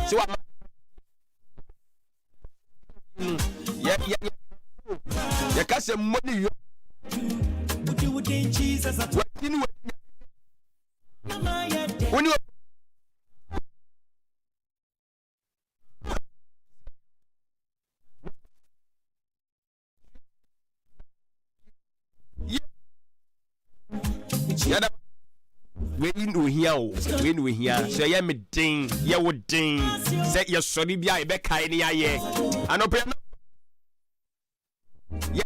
So I'm yeah, cause some money. Would you Jesus at when you when we hear so yeah me ding yeah would ding say your sorry be I be kind yeah I know yeah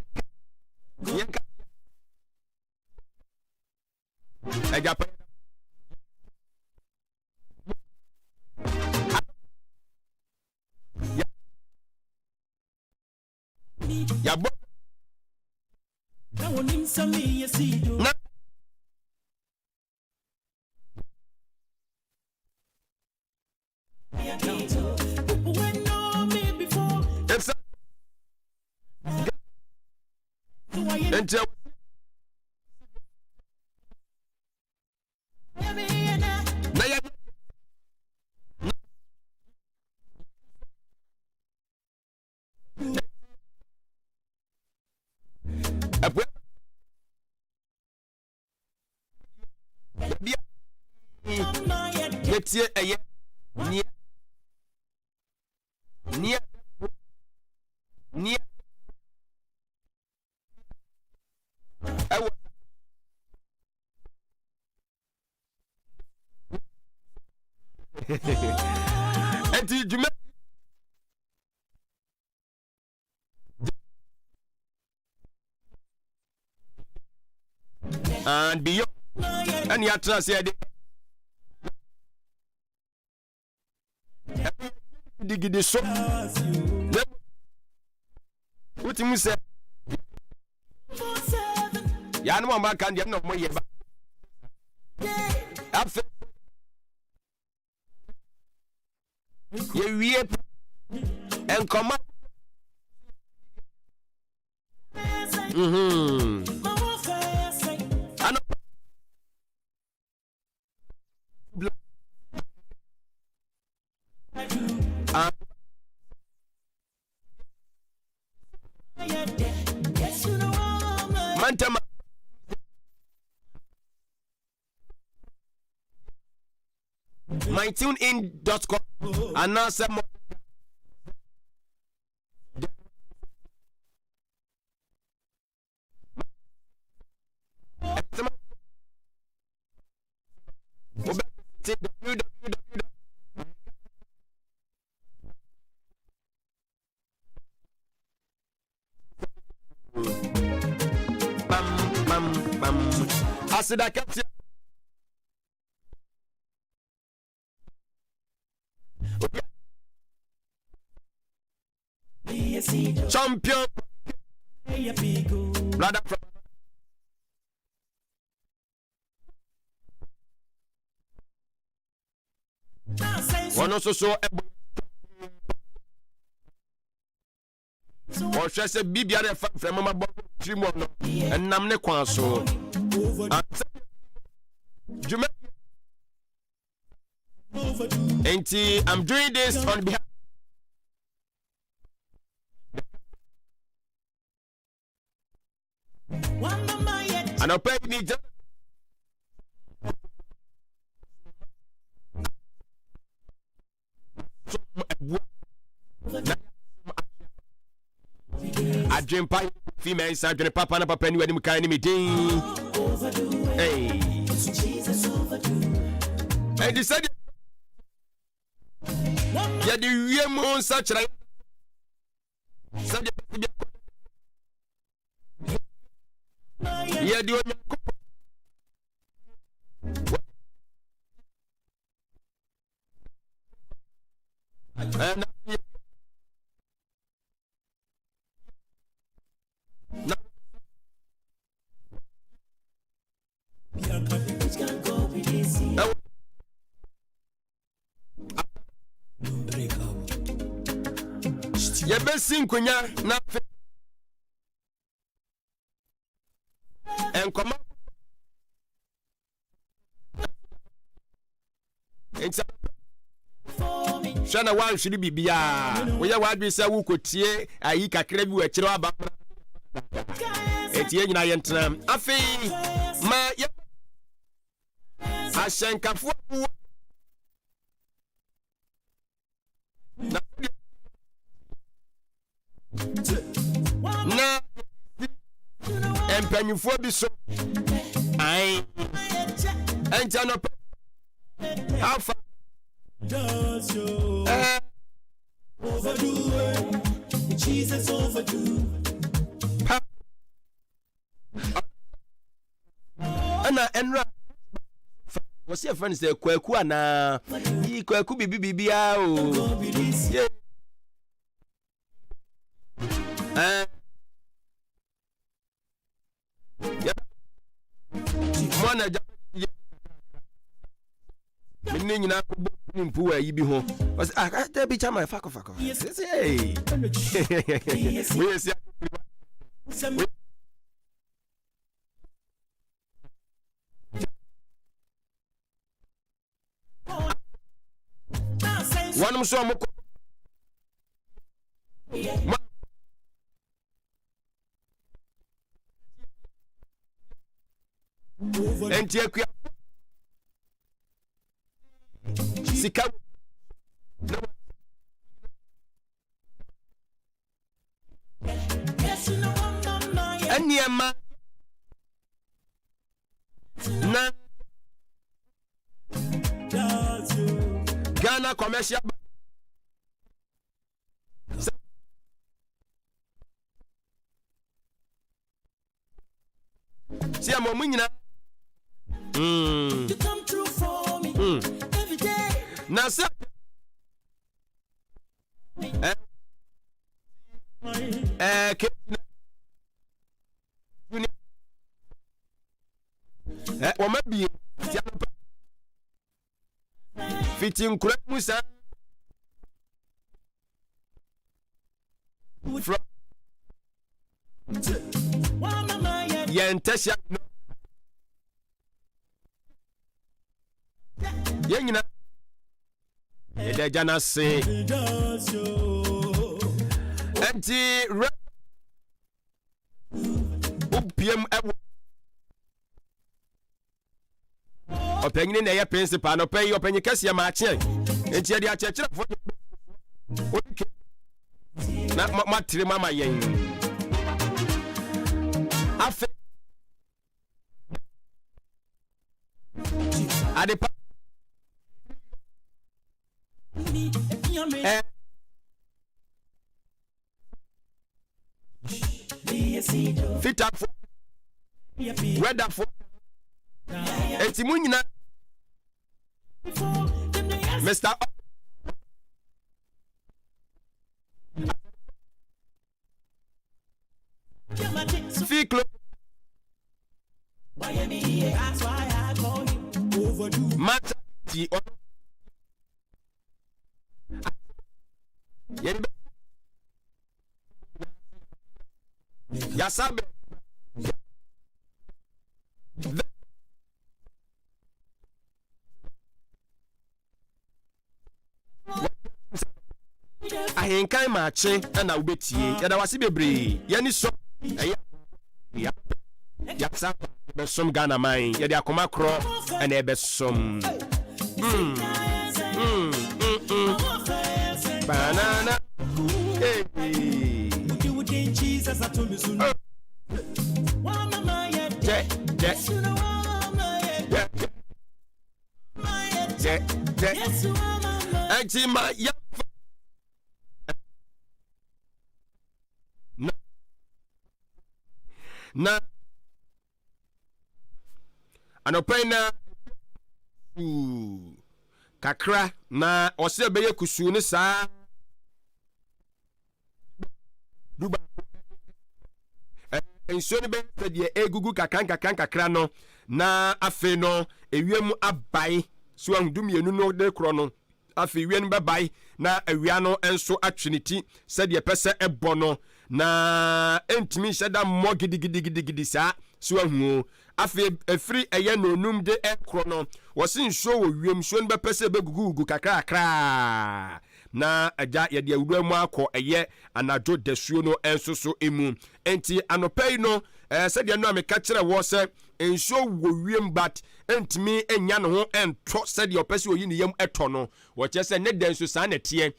and beyond and you trust said dig the so what you say ya no man can no more ye after you we and come up Mantama mytunein.com and now some I said I kept champion brother one also so or she said bibia from mama dream one and nam ne kwan so I'm doing this on behalf and I'll pay me I dream pie female sergeant papa and papa anyway me kind me ding hey I decided yeah the real on such like yeah the and ya besin kunya na en koma en sa shana wan shiri bibia we ya wadwe se wo kotie ayi kakra bi wa kire aba etie nyina yentena afi ma ya ashenkafo na empanyufo bi so ai enja no how far does you overdo it? Jesus overdo. Ana enra what's your friend say kwaku ana yi kwaku bibia o mwana mini nyina ko bo mpu wa yi bi ho was ah bi chama fako hey we see one so mo enti akua sika eniema na Ghana commercial see am munyina you come true for me every day na say o ma bi fitin kura musa from yentasha yenyina ede jana se anti opiem ewo opanyine na ye principal no pay opanyi kase ma ache enti e de achechire fo na matire mama yen afa adepa fit up for weather for eti munyina Mr. Fiklo that's why I call him overdo matter the yasabe ahenkan maache na ubetie yada wase bebre yani so ya sa besom Ghana man yade akoma kro na ebesom banana hey Jesus atomi sunu wa mama ya Ejima ya na anopena kakra na ose beye kusu ni sa duba enso ni be de egugu kakra no na afe no ewiem abai so ahudum yenu no de kro no afi wien bebai na awia no enso atweniti se de pese ebo no na entimi sheda mo gidigidi sa so ahu afi efri eye no num de ekro no wosin show wo wiem so no be pese begugu kakra na agya yɛde awura mu akɔ ɛyɛ anadwo dasuo no enso so emu enti anɔpɛ no sɛdeɛ no a meka kyerɛ wɔ sɛ nsuo wɔ wiem but entimi enya ne ho entɔ sɛdeɛ ɔpɛ sɛ oyi ne yam ɛtɔ no wɔkyɛ sɛ ne da nso saa na teɛ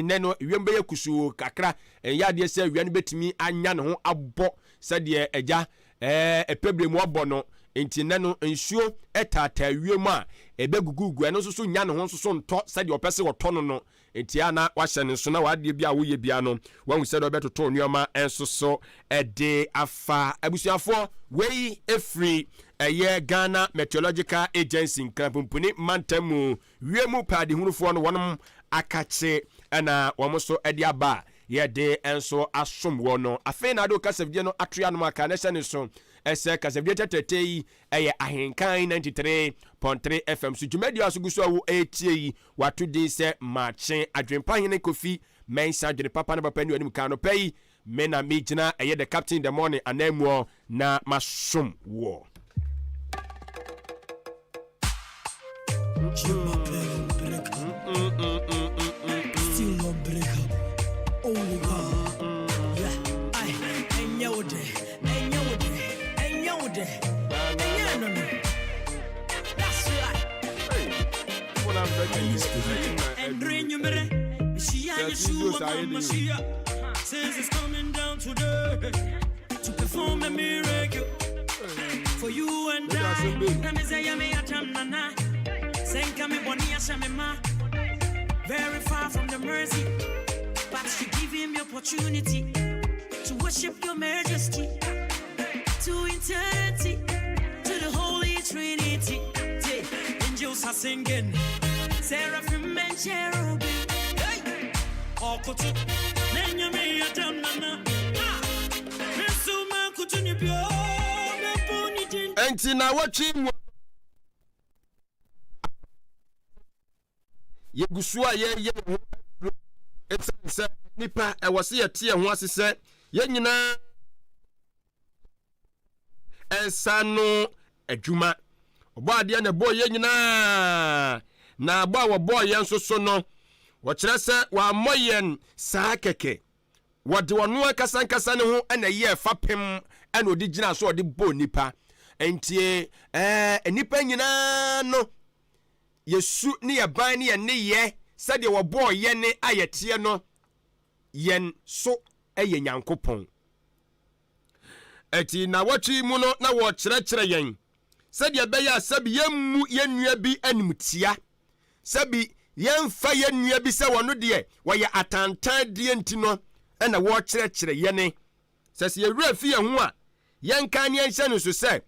ne no wiem bɛyɛ kusuo kakra ɛyɛ adeɛ sɛ wia no betimi anya ne ho abɔ sɛdeɛ agya ɛpɛbre mu abɔ no enti ne no nsuo ɛtaataa wiem a ɛbɛgugugu ɛno nso so nya ne ho nso so ntɔ sɛdeɛ ɔpɛ sɛ wɔtɔ no no enti ana wahyɛ ne nso na wadeɛ bi a woyɛ bia no wahu sɛ dɛ ɔbɛtoto nneɔma ɛnso so ɛde afa abusuafoɔ wei ɛfiri ɛyɛ Ghana Meteorological Agency nkrapompuni mantamu wiemu paadehunufoɔ no wɔnom akakye ɛna wɔn so ɛde aba yɛde ɛnso asom wɔ no afei na ade kasafidie no atoa no aka na hyɛ ne so ɛsɛ kasafidie tɛtɛtɛ yi ɛyɛ ahenkan 93.3 FM so dwumadi aso gu so a wo ɛtie yi wato din sɛ Maakye adwempa hene Kofi mensa dwene papa na papa ni anim ka no pɛ yi me na me gyina ɛyɛ the captain in the morning anamuo na masom wɔ Says it's coming down today to perform a miracle for you and I. Very far from the mercy, but you give him the opportunity to worship your majesty, to eternity, to the Holy Trinity. Angels are singing, seraphim and cherubim. Hey, all kutu, nenya me atamnana. Mesuma kutu ni pio, me poni tin. Enti na watching. Yegusua ye etsa nipa ewose yete ho asese ye nyina ensano adwuma obo ade na bo ye nyina na agba wo bo ye nso so no wo kire se wa moyen saa keke wode wono akasankasa ne ho na ye fapem na odi gina so ode bo nipa entie nipa nyina no Yesu ni yaban ni ne ye sade wo bo ye ne ayete no yen so eye Nyankopon eti na watwi mu no na wo kyerɛkyerɛ yen sade bɛyɛ asabi yemmu yenua bi animtia sabi yemfa yenua bi sɛ wono de wɔyɛ atantan de enti no na wo kyerɛkyerɛ yene sɛ se yewura fi ye ho a yenka ne yenhyɛ no so sɛ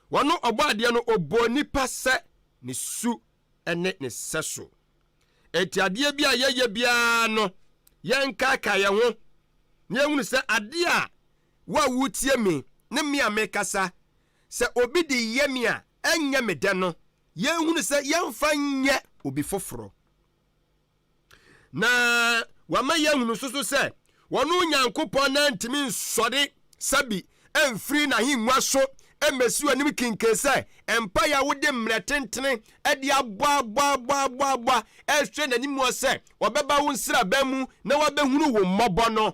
wono ɔbɔade no obo nipa sɛ ne su ene ne seso eti ade bia ye bia no yenka ka ye ho ne ehunu se ade a wa wutie me ne me amekasa se obi de ye me a enye me de no yenhunu se yemfa nye obi foforo na wama yenhunu so se wono Nyankopon na ntimi nsode sabi emfiri na hinwa so emesi anim kinke se empa ya wode mretentene ede abwa ehwe nanim wo se obeba wo nsira ba mu na wabehunu wo mmobɔ no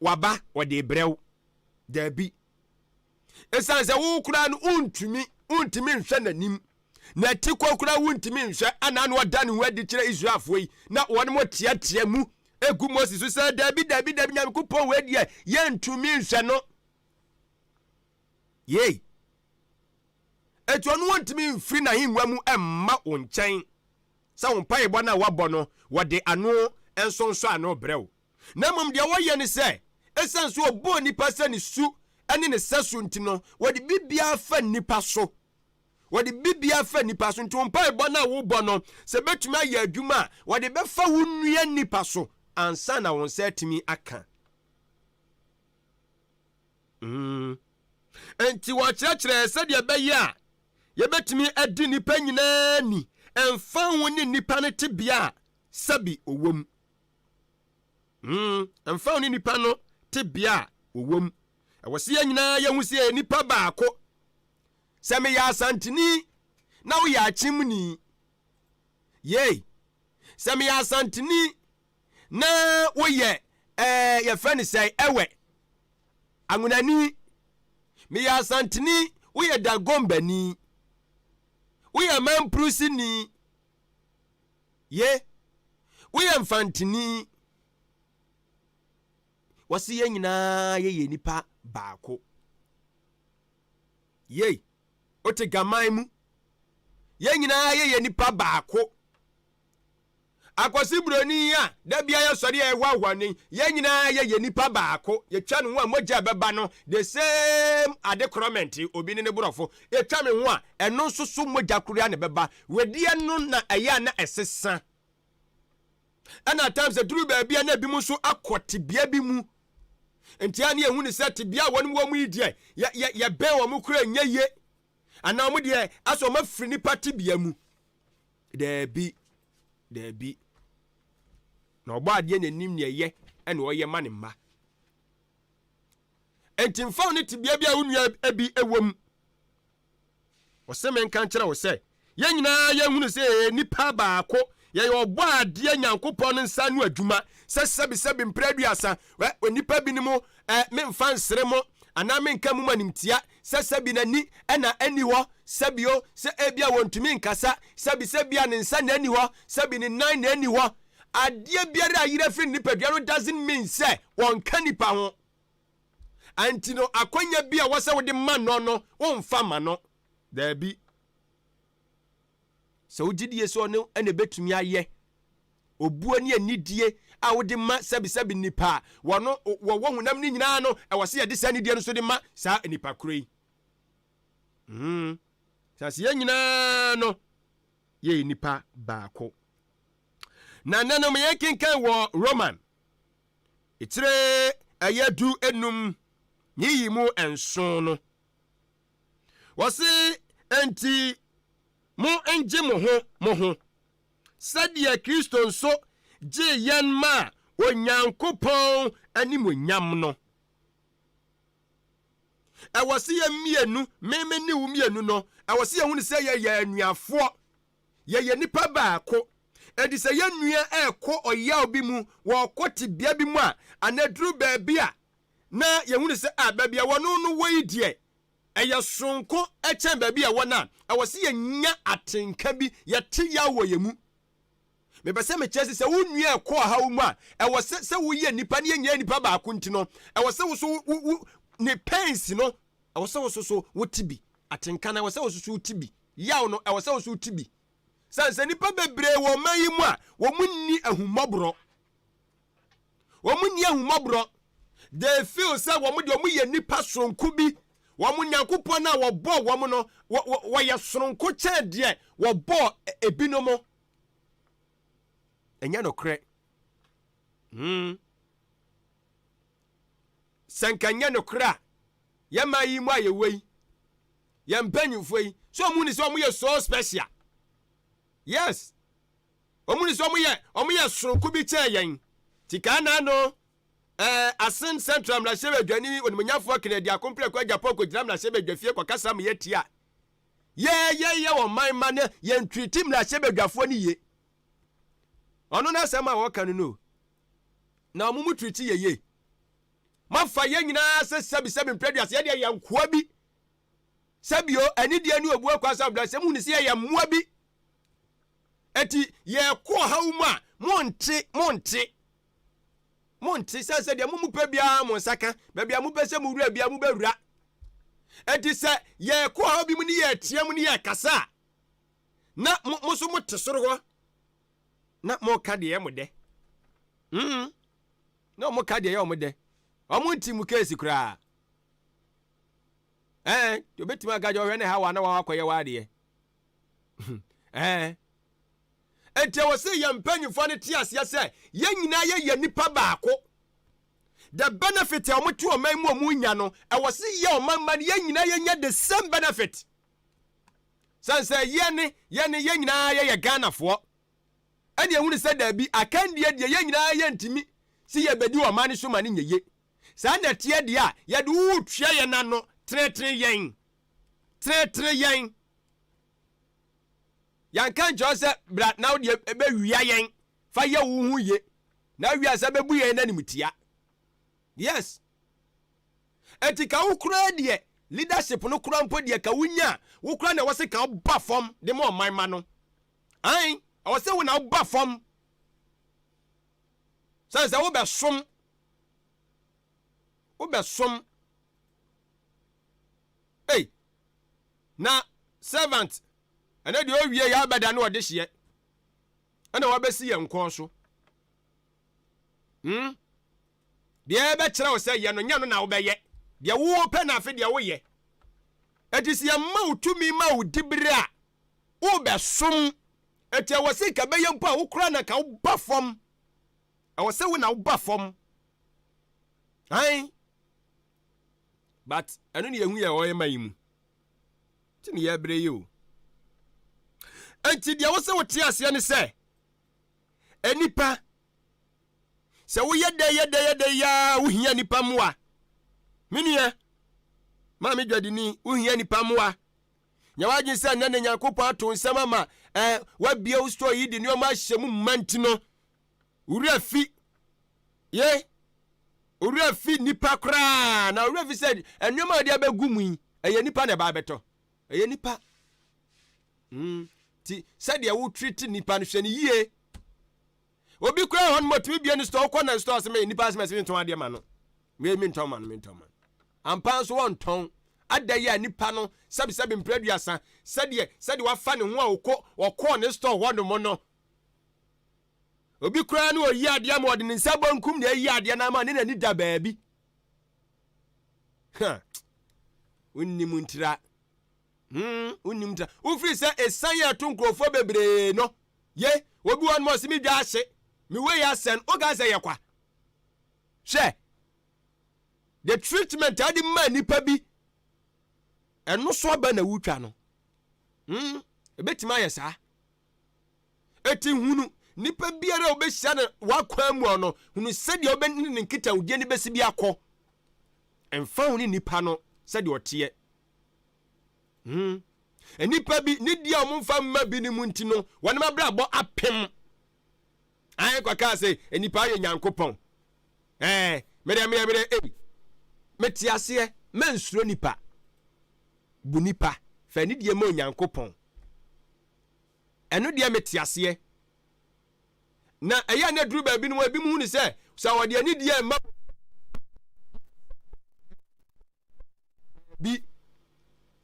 waba wode brew dabi esan se wo kura no untimi nhwe nanim na ti kokura untimi nhwe ana no wada ne ho adi kire Israelfo yi na wone mo tiatia mu egu Moses so se dabi Nyankopon we die ye ntumi nhwe no yei etu onu wantimi mfiri na hinwa mu emma onchen sa won pae bo na wabɔ no wode ano ensonso ano brew na mom de woye ne se esenso obo nipa se ne su ene ne sesu ntino wode bibia fa nipa so nti won pae bo na wo bɔ no se betumi aye adwuma wode befa wo nnua nipa so ansa na won se timi aka enti wo kyerɛkyerɛ sɛ de bɛyɛ a yɛbɛtumi adi nipa nyinaa ni emfa ho ni nipa ne tebia sabi owom emfa ho ni nipa no tebia owom ɛwɔse ya nyinaa yɛhu sɛ nipa baako sɛ me ya asantini na wo ya achimni yei sɛ meyɛ asanteni na woyɛ yɛfrɛ ne sɛ ɛwɛ anwonani meyɛ asanteni woyɛ dagombani woyɛ mamprusini ye woyɛ mfantini wɔse yɛn nyinaa yɛyɛ nipa baako ye wote gaman mu yɛn nyinaa yɛyɛ nipa baako akwasi broni a da bia yɛ sɔre yɛ wahwane yɛn nyinaa yɛyɛ nipa baako yɛtwa ne ho a mogya bɛba no the same adekorɔment obi ne borɔfo yɛtwa me ho a ɛno nso so mogya korea ne bɛba wedeɛ no na ɛyɛ na ɛsesa ɛna times duru baabia na bi mu nso akɔ tebea bi mu ntia ne ehu ne sɛ tebea a wɔn mu yi deɛ yɛbɛn wɔn kura nyɛ ye ana wɔn deɛ aso wɔn afiri nipa tebea mu daabi na ɔbɔ adeɛ n'anim ne ɛyɛ ɛna ɔyɛ ma ne mma enti mfa ne tebea bi a wo nua abi ɛwom wɔsɛ menka nkyerɛ wo sɛ yɛn nyinaa yɛhunu sɛ nipa baako yɛyɛ ɔbɔ adeɛ Nyankopɔn no nsa no adwuma sɛ sɛbi mpra aduasa onipa bi ne mu memfa nsere mo anaa menka mu manimtia sɛ sɛbi n'ani ɛna ani hɔ sɛbio sɛ ebia wɔntumi nkasa sɛbi a ne nsa na ani hɔ sɛbi ne nan na ani hɔ adeɛ biara a yira firi nipadua no doesn't mean sɛ wɔnka nipa ho anti no akonya bi a wɔsɛ wode ma no no wɔmfa ma no daabi sɛ wogidie sɛ ɔno ɛna betumi ayɛ obuo ne anidie a wode ma sɛbi nipa wɔno wɔwɔ honam ne nyinaa no ɛwɔ sɛ yɛde saa anidie no so de ma saa nipa koro yi sase yɛn nyinaa no yɛyɛ nipa baako na nanom yɛkenkan wɔ Roman etire ɛyɛ du enum yiyi mu enson no wɔse enti mo engye mo ho sɛdeɛ Kristo nso gye yɛn ma Onyankopɔn animonyam no ɛwɔ se yɛ mmienu meme ne wo mmienu no ɛwɔ se yɛhu ne sɛ yɛyɛ anuafoɔ yɛyɛ nipa baako ɛdi sɛ yɛn nua ɛkɔ ɔyaw bi mu wɔkɔ tebea bi mu a anaduru baabi a na yɛhu ne sɛ baabi a wɔno no wɔ yi deɛ ɛyɛ sonko ɛkyɛn baabi a wɔna ɛwɔ se yɛnya atenka bi yɛte yaw wɔ yɛ mu mebɛ sɛ mekyerɛ sɛ wo nua ɛkɔ ɔhaw mu a ɛwɔ sɛ woyɛ nipa ne yɛnyɛ nipa baako nti no ɛwɔ sɛ wo so ne pains no ɛwɔ sɛ wo so wote bi atenka na ɛwɔ sɛ wo so wote bi yaw no ɛwɔ sɛ wo so wote bi sɛ nipa bebree wɔ man yi mu a wɔn ni ahumɔborɔ they feel sɛ wɔn de wɔn yɛ nipa sonko bi wɔn Nyankopɔn na wɔbɔ wɔn no wɔyɛ sonko kyɛn deɛ wɔbɔ ebinom ɛnyɛ nokorɛ sɛ nka nyɛ nokorɛ a yɛma yi mu a yɛwɔ yi yɛn mpanyinfoɔ yi so wɔn ni sɛ wɔn yɛ so special yes wɔn ni sɛ wɔn yɛ sonko bi kyɛn yɛn tika na no asen central mlahyɛ badwani onimonyafo Kennedy akomple kwa Japan ko gyina mlahyɛ badwafie kwa kasa me yetia ye wɔ man ma ne yɛn twiti mlahyɛ badwafo ne ye ɔno na asɛm a wɔka no na ɔmo mu twiti ye mafa yɛn nyinaa sɛ sɛbi mpɛduase yɛ de yɛn koa bi sɛbio ani de ani obu akwa sɛ mlahyɛ mu ne sɛ yɛ mmoa bi eti yɛ kɔ hawo mu a monte sɛ deɛ mo pɛ bia mo nsaka ba bia mo pɛ sɛ mo wura bia mo bɛwura enti sɛ yɛ kɔ hawo bi mu ne yɛ tie mu ne yɛ kasa na mo so mo te soro hɔ na mo ka de mo de na mo ka de yɛ mo de ɔmo nti mu case kura to betima agaje ɔhwɛ ne ha wa na wa akɔyɛ wa de enti wɔ se yɛ mpanyimfo ne te aseɛ sɛ yɛn nyinaa yɛ nipa baako the benefit a ɔmo te ɔman mu ɔmo nya no ɛwɔ se yɛ ɔman ma yɛn nyinaa yɛnya the same benefit sanse yɛn nyinaa yɛ Ghanafoɔ ɛne ehunu sɛ daabi akandie deɛ yɛn nyinaa yɛ ntimi si yɛ bedi ɔman ne so ma ne nyeye saa na tie deɛ a yɛde wo twia yɛn nano tretre yɛn yanka nkyɛw sɛ bra na wo deɛ ɛbɛwia yɛn fire wu ye na wi asabebu ye na nimtia yes etika wo kura de leadership no kura mpo de ka wunya wo kura na wose ka ba fom de mo man ma no ai wose wo na ba fom sanse wo be som hey na servant ene de owie ya beda na ode hye ene wa besi ye nkon so de be kire wo se ye no nya no na wo be ye de wo pe na afi de wo ye etisi ya ma utumi ma udibire a wo be som eti wo se ka be ye mpo a wo kura na ka wo ba fom wo se wo na wo ba fom ai but eno ne yehu ye wo ye mayimu ti ne ye bre ye o enti de wo se wo ti ase ne se enipa se wo ye de ya wo hia nipa moa minia ma me dwadini wo hia nipa moa nya wagin se na ne Yakobon ato nsama ma wa bia wo store yi de ne o ma hyemu manti no uri afi ye uri afi nipa kra na uri afi said enwoma de abegu mu eye nipa na ba beto eye nipa ti said ya wo treat nipa no hwe ne yie obi kra hon motumi bia no store ko na store se me nipa se me se nton ade ma no me nton man ampa so won ton adaya nipa no sabi mpraduasa said wa fa ne ho a okọ ne store ho no mo no obi kra no oyi ade am ode ne nsabankum na yi ade na ma ne nani da baabi ha unnim ntira ufri se esan ya to nkrofo bebre no ye obi won mo se mi dwa ahye mi we ya sen oga se ye kwa she the treatment adi man nipa bi eno so ba na wutwa no ebetima ye sa eti hunu nipa biara obehia na wakwa mu ono hunu sede obeni ne nkita udie ne besi bi akọ emfa hunu nipa no sede otie enipa bi ne dia omfa mma bi ne munti no wone mabra bo apem ai kwa ka se enipa ye Nyankopon mere metiase mensuro nipa bu nipa fa ni die ma Nyankopon eno die metiase na eya na duru ba bi no abi mu ni se sa wode ani die ma bi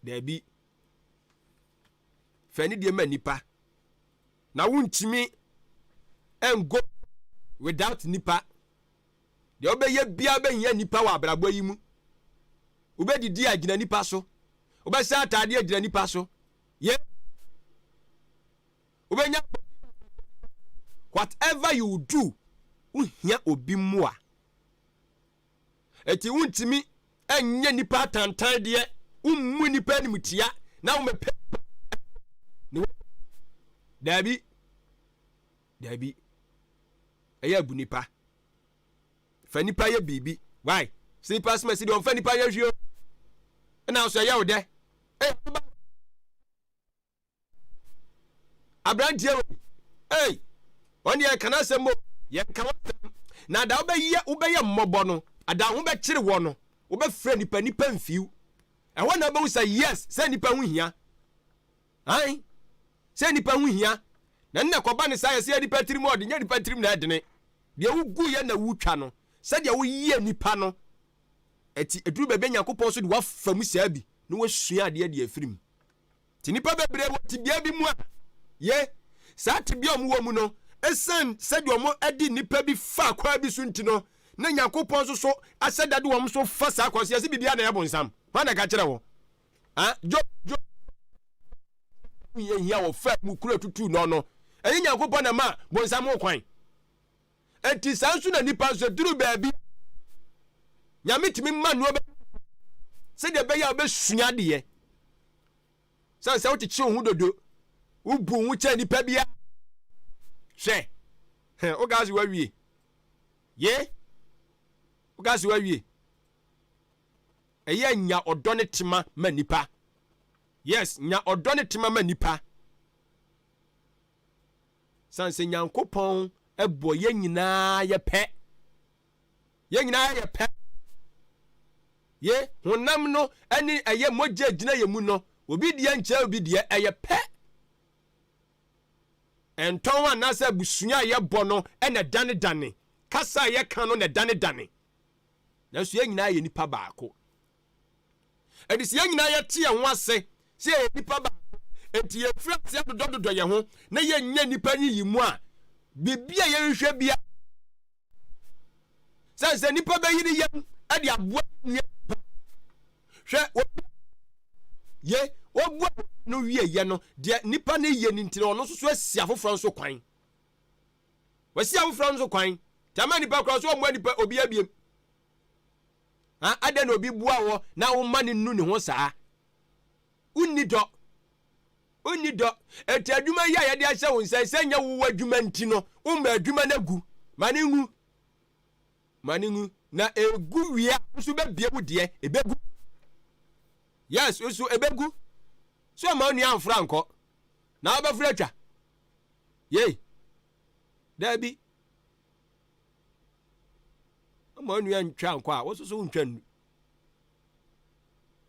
da bi fa ni die ma nipa na wuntimi engo without nipa de obeye bia be hia nipa wa abrabo yi mu obedidi agina nipa so obesa atade agina nipa so ye obenya whatever you do uhia obi mu a eti wuntimi enye nipa tantan de ummu nipa ni mutia na umepe dabi eya bu nipa fa nipa ye bibi why see pass me see don fa nipa ye hwio na so ya wo de abrantie on ye kana sembo ye kan na da obeye mmobo no ada ho be kire wo no wo be frɛ nipa mfiu ɛhɔ na be say yes say nipa hu hia ai say nipa hu hia na nna kɔba ne say say nipa tirim ɔde nya nipa tirim na adene de wugu ye na wutwa no sɛ de wo yie nipa no eti eduru bebe Nyankopɔn so de wa fam sia bi no wo sua ade de afirim ti nipa bebre wo ti bia bi mu a ye sa ti bia mu wo mu no esen sɛ de omo adi nipa bi fa kwa bi so ntino na Nyankopɔn so asɛda de wo so fa sa kwase ase bibia na yɛ bonsam ma na ka kyerɛ wo jo ye hia wo fa mu kura tutu no ɛyi Nyankopɔn na ma bonsam ho kwan enti sansu na nipa so duru baabi nyame timi ma no be se de be ya be sua de ye se wo tichi hu dodo ubu hu cha nipa bia hwe o gazi wa wie ye o gazi wa wie eya nya odo ne tema ma nipa yes nya odo ne tema ma nipa sanse Nyankopɔn ebo ye nyina ye pɛ ye honam no ani eye mogya gina ye mu no obi die nche obi die eye pɛ enton anasa busua ye bɔ no ena dane kasa ye kan no na dane na so ye nyina ye nipa baako edisi ye nyina ye tie ho ase se ye nipa baako enti ye fira se dododo ye ho na ye nya nipa yi mu a bibia ye hwehwe bia se nipa ba yiri ye ade aboa hwe ye obu no wie ye no de nipa ne ye nintire ono so asi afoforo nso kwan wasi afoforo nso kwan tama nipa kra so omu nipa obi abiem ade na obi bua wo na wo ma ne nu ne ho saa unni do eti adwuma ya ye de ahye wo nsa senya wo adwuma nti no wo ma adwuma na gu maningu na egu wia so be bie wo de ebegu yes so ebegu so ma onu amfra nko na obafra atwa ye dabi ma onu antwa nko a wo so ntwa nu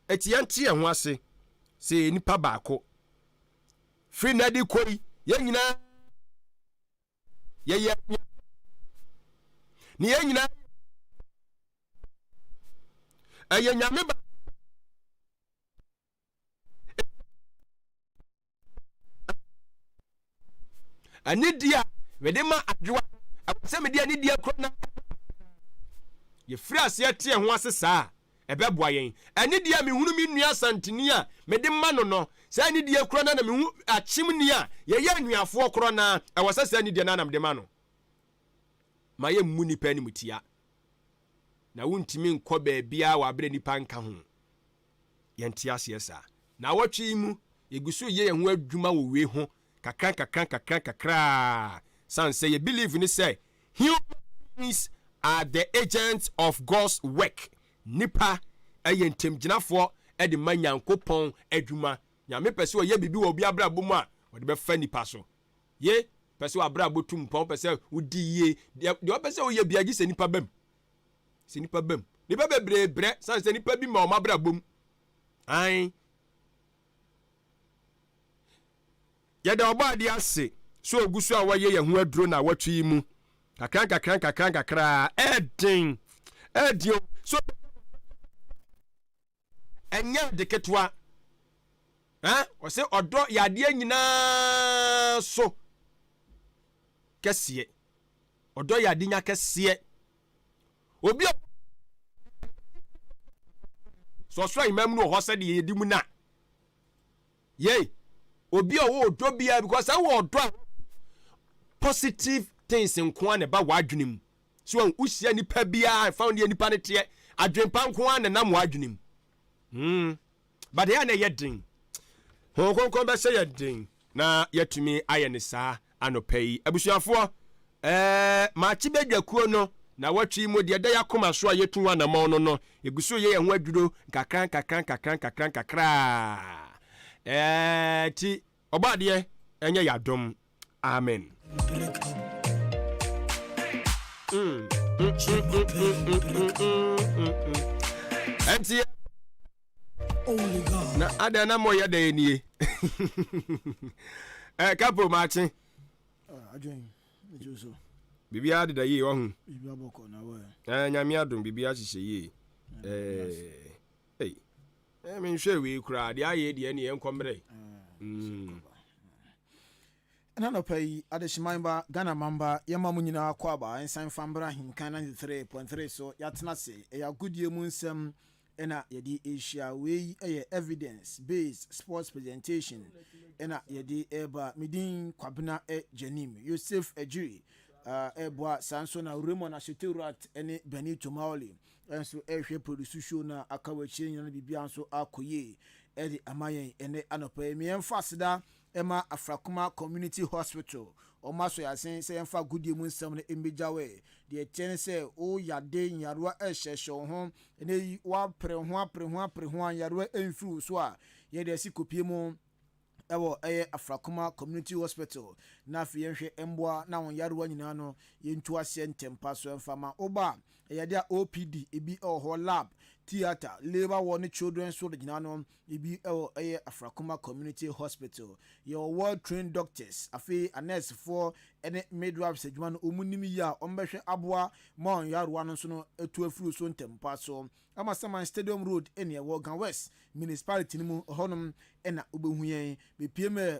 etiante ho ase se nipa baako free na di koi ye nyina ye ni ye nyina aye nyame ba anidia wedema adwa abose media anidia krona ye free ase tie ho ase saa ebeboa yen anidia me hunu mi nua santini a mede ma no saa anidia krona na me hu achimni a ye ye anuafo krona ewose saa anidia na mede ma no ma ye mu nipa ni mutia na wuntimi nkɔ baabia wa abre nipa nka ho yenti ase saa na watwi mu yegusu ye ho adwuma wo we ho kakra sanse ye believe ni say humans are the agents of God's work nipa ayentem ginafo e de manyankopon adwuma nyame pese ye bibi wo bi abrabo mu a wo de be fa nipa so ye pese wo abrabo tumpon pese wo di ye de wo pese wo ye biagi se nipa bam nipa bebre sanse nipa bi ma o mabrabo mu ai yada oba de ase so ogusu a waye ye ho aduro na watwi mu kakra edin so enya de ketwa o se odo yade nyina so kese odo yade nya kese obi so imam no ho se de yedi mu na ye obi owo odo bia because I wo odo positive things nko na ba wadwenem so usia nipa bia found ye nipa ne te adwempa nko na nam wadwenem but ya na yedin ho konkon be se yedin na yetumi aye ne saa anopai abusuafo maachi bedwakuo no na watwi mu de da yakoma so ayetu ana ma no no eguso ye ho aduro kakran ti obade enye yadom amen enti only God na adana mo ya da enie kapo maachi adwen ejoso bibia de ye wo hu bibia boko na we nyame adom bibia hihye ye me nhwe we kura de aye de ne enkombre na no pay adeshimamba Ghana mamba yamamu nyina kwaba ensan fambra hinkan 93.3 so yatena se ya godie mu nsem ena yedi Asia we evidence based sports presentation ena yedi eba midin kwabena janim Yosef Ejiri eboa sanso na Raymond Asheterat ene Benito Maoli enso ehwe produce show na akawachi nyana bibia nso akoye edi amayen ene anopa emfa seda ema Afrakuma Community Hospital o maso yasen se emfa godie mu nsam na embejawe de tiene se o yade nyarwa ehhehwe ho ene wa pre ho yarwa emfru so a ye de si kopie mu ɛwɔ ɛyɛ Afrakuma Community Hospital na afei yɛnhwɛ mboa na wɔn yarewa nyinaa no yɛntu aseɛ ntɛmpa so mfama oba ɛyɛ de OPD ebi ɛwɔ hɔ lab theatre labor ward ne children so de nyinaa no ebi ɛwɔ ɛyɛ Afrakuma Community Hospital yɛwɔ well trained doctors afei nurse for ɛne midwives adwuma no ɔmu nim yi a ɔmbɛhwɛ aboa ma wɔn yarewa no nso no etu afiri so ntɛmpa so Amasaman Stadium Road ɛne ɛwɔ Gan West municipality no mu hɔnom ɛna wobɛhu yɛn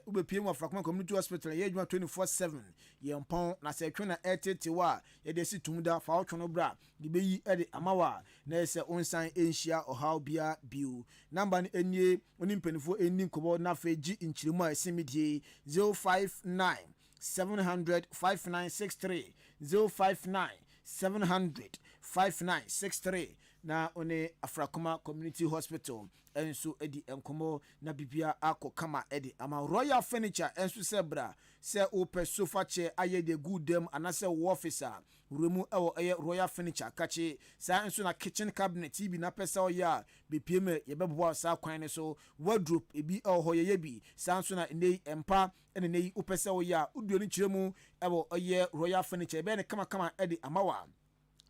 wobɛpiem Afrakuma Community Hospital yɛ adwuma 24/7 yɛn pɔn na sɛ twɛ na ɛtetewa a yɛde si tumda fa wotwe no bra de bɛyi ɛde amawa na ɛsɛ onsan ɛnhyia ɔhaw bia bio number no ɛnie oni mpanifo ɛni nkɔbɔ na afei gye nkyiremu a ɛsɛ midie 059 700 5963 059 700 5963 na one Afrakuma Community Hospital enso edi enkomo na bibia akọ kama edi ama Royal Furniture enso sebra se ope sofa chair aye de good dem anase wo officer remu ewo Royal Furniture kache sa enso na kitchen cabinet bi na pesa oya bepiem ye bebo sa kwan ne so wardrobe ebi ho ye bi sa enso na nei empa ene nei opesa oya uduo ni kiremu ewo Royal Furniture be ne kama edi amawa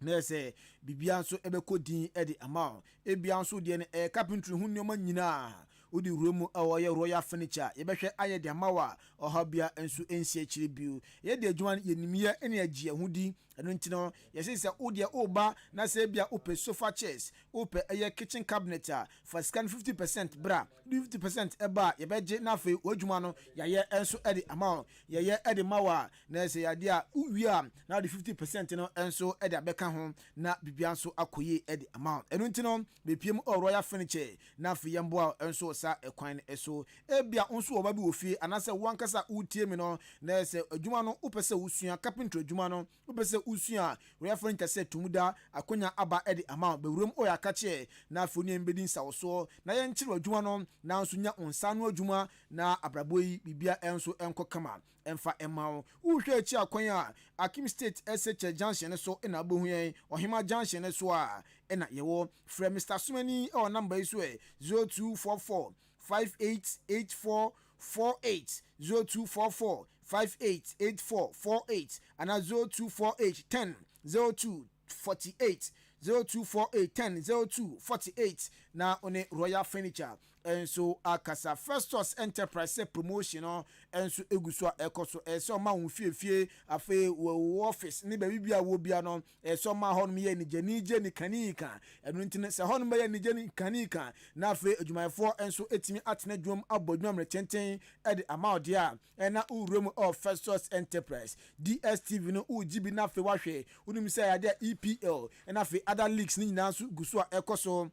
na se bibia nso ebekọ din edi ama ebia nso de ne carpentry hu nneoma nyinaa odi room Royal Furniture yebehwe aye de amawa ohabia nso ensi akiri biu ye de adwuma yenimiye ene agie hudi eno ntino yesi se odi oba na se bia ope sofa chairs ope kitchen cabinet for scan 50% bra 50% eba yebeje na fe adwuma no yaye enso edi amawa yaye edi mawa na se yade a uwia na de 50% no enso edi abeka ho na bibia nso akoye edi amount eno ntino bepiem Royal Furniture na fe yembo enso sa ekwan eso ebia nso oba bi ofie anase wankasa utie mi no na se adwuma no upese usua carpentry adwuma no upese usua Royal Furniture se tumuda akonya aba edi amount bewurum oya kache na afoni embedin sawoso na ye nchiri adwuma no na nso nya onsano adwuma na abraboyi bibia enso enko kama emfa emao uhwe echi akwan a Akim State SH Junction so ena bohu yen Ohima Junction so a ena yewo from Mr. Sumani or number is 0244 588448 0244 588448 and 0248 10 0248 0248 10 0248 na one Royal Furniture enso akasa Festus Enterprise promotion enso eguso ekoso eso ma hunfiefie afi wo office ni ba bibia wo bia no eso ma hono ye ni janije ni kanika eno ntine se hono ba ye ni jani kanika na afi adwumayefo enso etimi atena dwom abodwam retenten ede amount a na urum of Festus Enterprise DSTV no ujibi na afi wahwe unim se ya de EPL na afi other leagues ni nyina so guso ekoso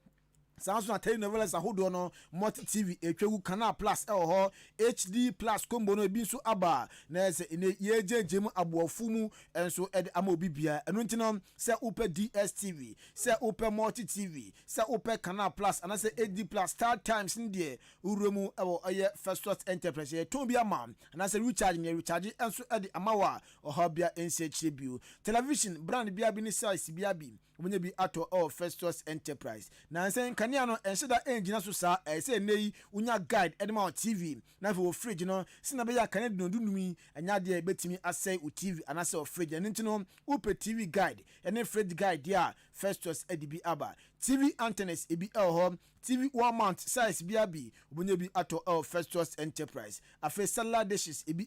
Samsung telenovelas ahodo no Multi TV etwegu Canal Plus HD Plus combo no bi nso aba na se ene yejejemu aboafu mu enso ede ama obibia eno ntino se upe DSTV se upe Multi TV se upe Canal Plus ana se HD Plus Star Times ndie uremu Festus Enterprise ye ton bi ama ana se recharge enso ede amawa ohabia ense chibiu television brand bia bi ni size bia bi omunye bi ato Festus Enterprise na nsen kania no ensheda engine so sa say nei unya guide edema TV na for fridge no sina be ya kane dunumi anya de betimi asay u TV anase o fridge ntino upe TV guide ene fridge guide dia Festus edibi aba TV antennas ebi TV one mount size biabi obunye bi ato Festus Enterprise afe cellular dishes ebi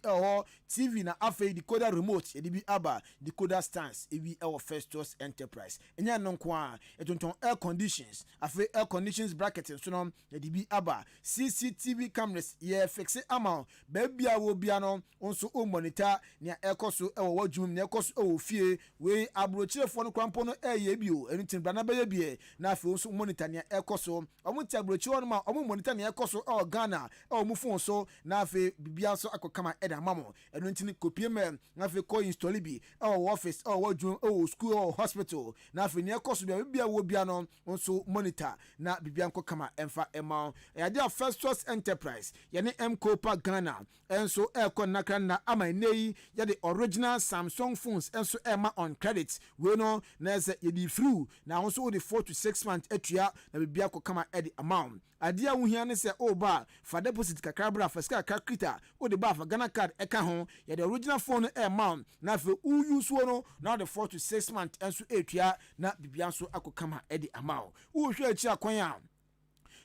TV na afe decoder remote edibi aba decoder stands ebi Festus Enterprise enya nonko a etonton air conditions afe air conditions bracket so no edibi aba CCTV cameras ye fixe ama bebia wo bia no onso o monitor ne ekoso wadwum ne ekoso fie we abrochirefo no kwampo no ye bi o enutin bra na be bie na afe onso monitor ne ekoso omuti abrochi won ma omu monitor ne ekoso Ghana omu phone so na afe bibia so akokama eda mamo enutin kopie me na afe ko install bi office wadwum school hospital na afe ne ekoso bia wo bia no onso monitor na bibia nkokama emfa ema ya dia Festus Enterprise ya ne Mkopa Ghana enso eko nakra na ama nei ya the original Samsung phones enso ema on credit we no na ze ye di free na onso the 4 to 6 months etua na bibia kokama edi amount adia wo hia ne se oba fa deposit kakra bra fa ska kakita o de ba fa Ghana card eka ho ye the original phone amount na fa u use no now the 4 to 6 months enso etua na bibia nso akokama edi amount wo hwe achi akwan a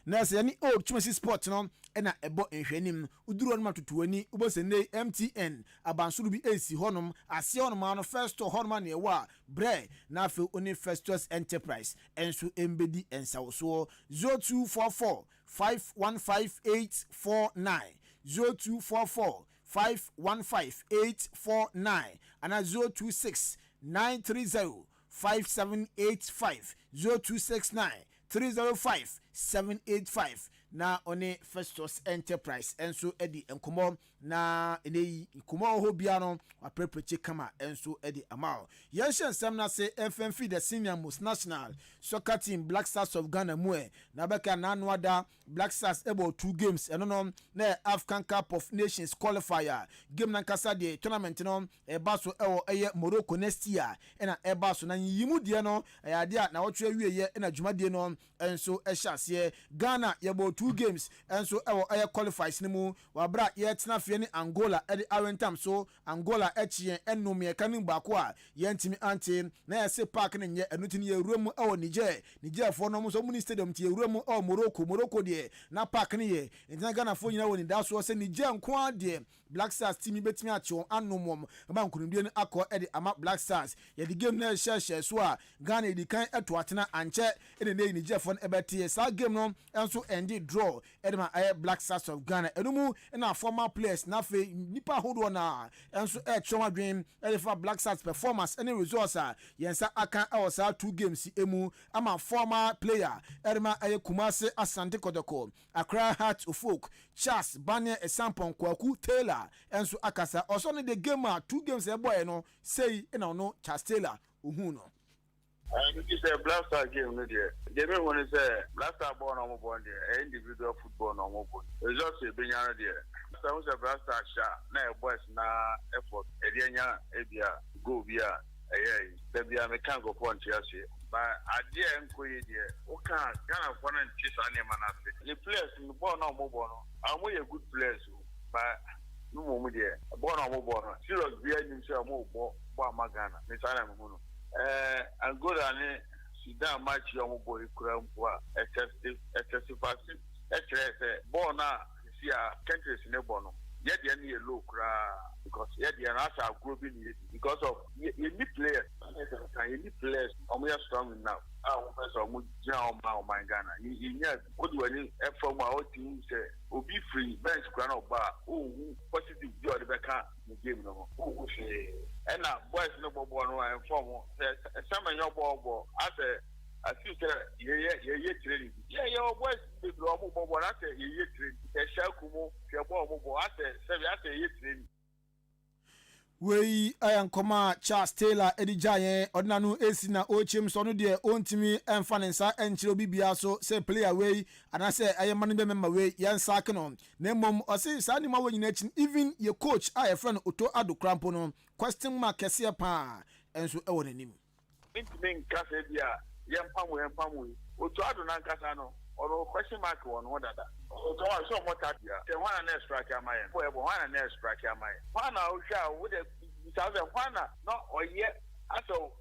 na se ni old chumasi sport no ena ebo nhwenim uduro no matutuani ubose ne MTN abansuru bi AC honom ase honom ano first to honom na ewa bre na fe oni Festus Enterprise enso embedi ensawoso 0244 515849 0244 515849 ana 026 930 5785 0269 305-785 na one Festus Enterprise enso edi enkomo na enei enkomo ho bia no aprepreche kama enso edi amao yenshen sem na se FMF the senior most national soccer team Black Stars of Ghana mue na beka na anwada Black Stars about 2 games eno no na African Cup of Nations qualifier game na kasa de tournament no eba so ewo eye Morocco next year ena eba so na yimu de no ade na wotwe wieye ena dwumade no enso ehyasie Ghana yebo 2 games enso ewo eye qualifiers ni mu wabra ye tena fie ni Angola edi awentam so Angola echien enum ye kanin baako a ye ntimi ante na yese park ne nye enutini ye rumu ewo Niger for no so muni stadium ti ye rumu ewo Morocco de na park ne ye ntina Ghana fo nyina woni da so se Niger nko de Black Stars team betimi acho anomom ba nkunudie ni akọ edi ama Black Stars ye di game na share so a Ghana edi kan eto atena anche edi ne Niger for ebeti sa game no enso endi draw edema Black Stars of Ghana enumu na former players na fe nipa hodo na enso choma dream edifa Black Stars performance any results a yensa akan awsa 2 games emu ama former player edema Kumase Asante Kodoko Accra Heart of Folk Charles Banya Esampon Kwaku Taylor enso akasa also ne the game 2 games e boy no say na no Charles Taylor uhu no this is a Black Star game, no dear. They may want to say Black Star born on one day, individual football on one point. It's just a big idea. So was a Black Star shot, now boys na effort, Ediana, Ebia, go via a be a mechanical point, yes. But I dare inquire, okay, Ghana one and chase on him and the players in the born on mobile. I'm a good players, but no more there. Born on mobile, serious behind himself more Magana, Miss Anna Muno. Angola ne Sudan match your boy Kurampoa excessive born now see countries in the bono yet the any low because yet the answer grouping because of you need players we are strong enough so my Ghana you what do any from our team say will be free bench crown bar positive joy the back game no and now boys no ball no inform some of your ball as a few training your boys the ball as a training a shakumo your ball as a training we ayankoma Charles Taylor edi jaye odnanu esi na ochim so no de ontimi emfanensa enchiro bibia so say player we anase ayemanu be member we yansa kenon na mom ose sa ni ma we nyina chin even your coach a friend Oto Ado Krampo no question mark kese pa enso e wonanim intimi nkase bia yempamu Oto Ado na nkasa no or question mark on what that so I saw what that the one and strike am I for one and strike am I one out with the 1001 not or yet so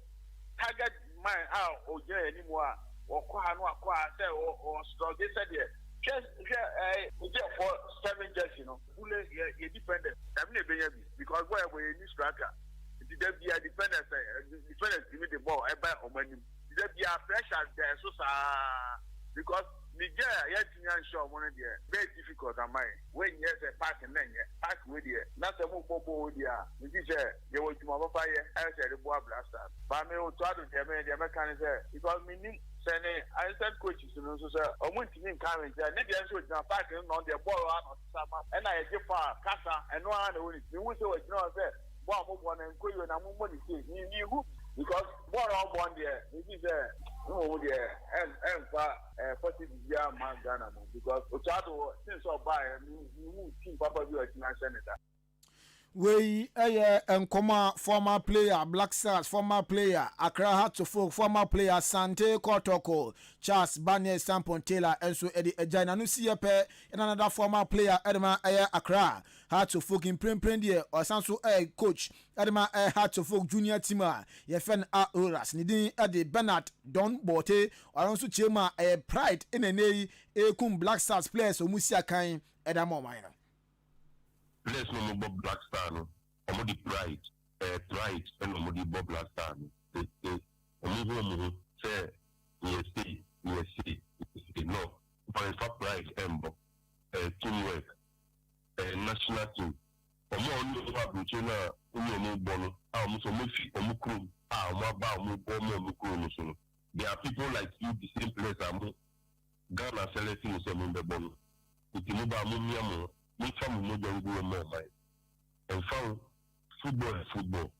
target my out or anymore or kwa no kwa say or strong they said just for 7 just you dependent because where we need striker it there be a defender give me the ball by or money there be a pressure there so because Niger, yet sure one there very difficult am I when yes a pack and then pack with you not a move bobo there this is you want to move fire as a boy blaster but me to do the American because me sending I said coaches so I want to come in there maybe I should not pack on the ball and I give for casa and no one you will say what you know say one and go you and I'm money you because what on one there this is no there and positive man Ghana because Oto Ado since or buy team papa you are senator we nkoma former player Black Stars, former player Accra Hearts of Oak, former player Sante Kotoko, Charles Banye Sampon Taylor, and so Eddie Ejana no see pe and another former player Edema Accra Hearts of Oak in Prendier or Sanso coach Edema Hearts of Oak junior team ye fen a Oras nidin Eddie Bernard Don Bote or also Chema pride in a nay kum Black Stars players o musia kan Edama minor. Let's no more Black Star, no. Omodi pride, and Omodi Bob Black Star. Omuhu say yes, no. But in fact, pride and teamwork, national team. Omo only have to change na bono. So mufi omukru. So there are people like you, the same place. Ghana selecting is a bono. Itimuba mumiamo. And found football.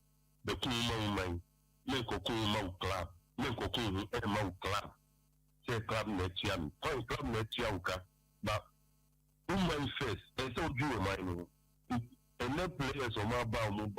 The Kuma mind, make a cool club, make a cool club. Say club next year, club next year, but who mind first, and so do you mind. And then players on my bow,